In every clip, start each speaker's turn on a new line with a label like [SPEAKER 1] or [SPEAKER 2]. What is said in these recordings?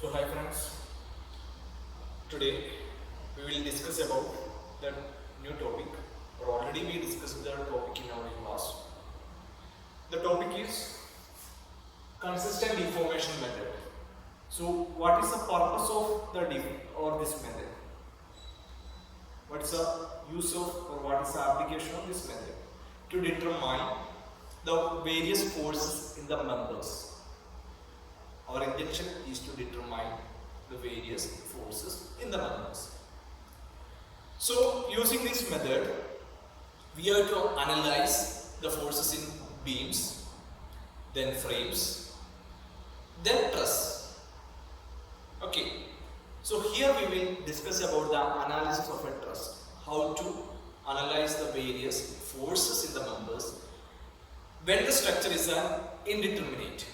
[SPEAKER 1] So hi friends, today we will discuss about the new topic, or already we discussed the topic in our class. The topic is consistent deformation method. So what is the purpose of the this method? What is the use of, or what is the application of this method? To determine the various forces in the members. Our intention is to determine the various forces in the members. So using this method, we have to analyze the forces in beams, then frames, then truss. Okay, so here we will discuss about the analysis of a truss, how to analyze the various forces in the members when the structure is an indeterminate.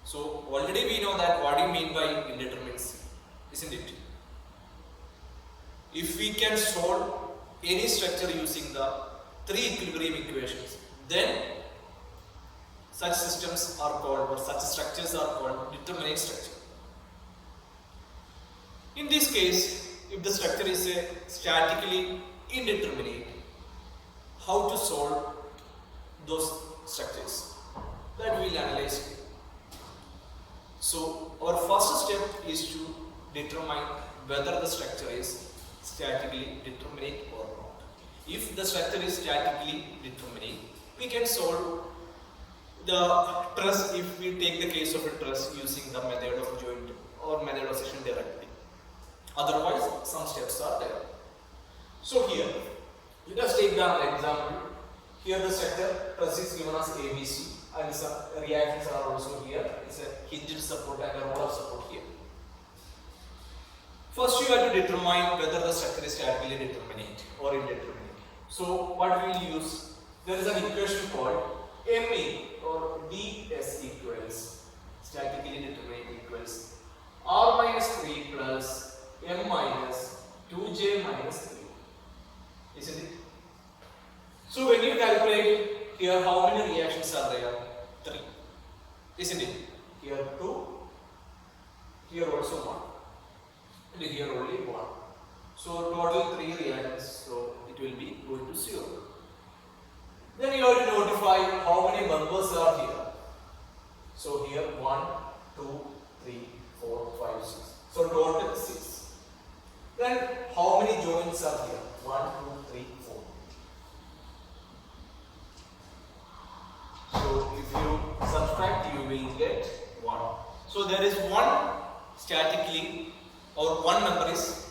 [SPEAKER 1] So already we know that what do you mean by indeterminacy, isn't it? If we can solve any structure using the three equilibrium equations, then such systems are called, or such structures are called determinate structure. In this case, if the structure is a statically indeterminate, how to solve those structures? That we will analyze here. So our first step is to determine whether the structure is statically determinate or not. If the structure is statically determinate, we can solve the truss if we take the case of a truss using the method of joint or method of section directly. Otherwise, some steps are there. So here, let us take the example. Here the structure truss is given as ABC. And some reactions are also here. It's a hinged support and a roll of support here. First, you have to determine whether the structure is statically determinate or indeterminate. So, what we will use? There is an equation called ME or DS equals statically determinate equals R minus 3 plus M minus 2J minus 3. Isn't it? So, when you calculate here, how many reactions are there? 3. Isn't it? Here 2, here also 1, and here only 1. So total 3 reactions, so it will be equal to 0. Then you have to notify how many members are here. So here 1, 2, 3, 4, 5, 6. So total 6. Then how many joints are here? 1, 2, 3, 4. So if you subtract, you will get 1. So there is one statically, or one member is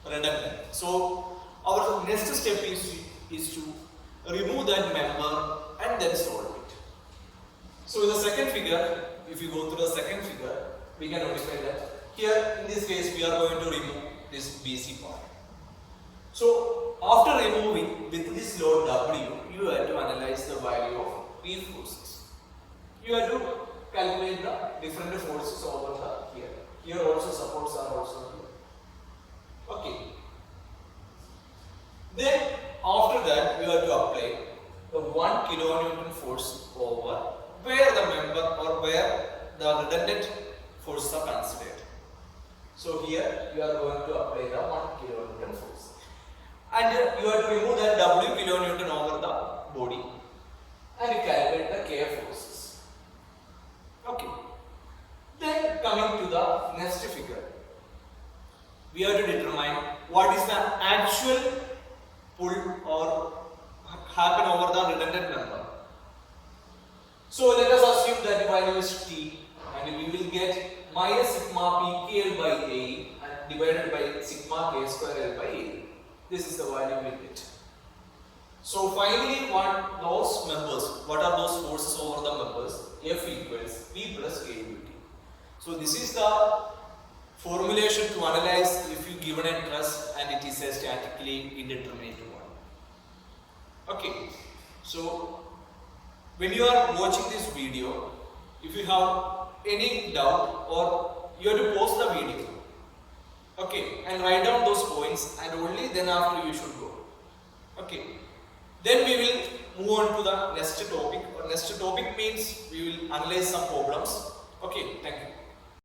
[SPEAKER 1] redundant. So our next step is to remove that member and then solve it. So in the second figure, if you go to the second figure, we can notify that here in this case we are going to remove this BC part. So after removing with this load W, you have to analyze the value of P forces. You have to calculate the different forces over the here. Here also supports are also here. Okay. Then after that you have to apply the 1 kilonewton force over where the member or where the redundant forces are considered. So here you are going to apply the 1 kilonewton force. And you have to remove that W kilonewton over the body. And you calculate the K forces. Okay. Then coming to the next figure, we have to determine what is the actual pull or happen over the redundant member. So let us assume that value is T, and we will get minus sigma PKL by A and divided by sigma K square L by A. This is the value we get. So finally, what those members, what are those forces over the members? F equals P plus K into T. So this is the formulation to analyze if you given a truss and it is a statically indeterminate one. Okay. So when you are watching this video, if you have any doubt, or you have to pause the video, okay, and write down those points, and only then after you should go. Okay. Then we will move on to the next topic. Next topic means we will analyze some problems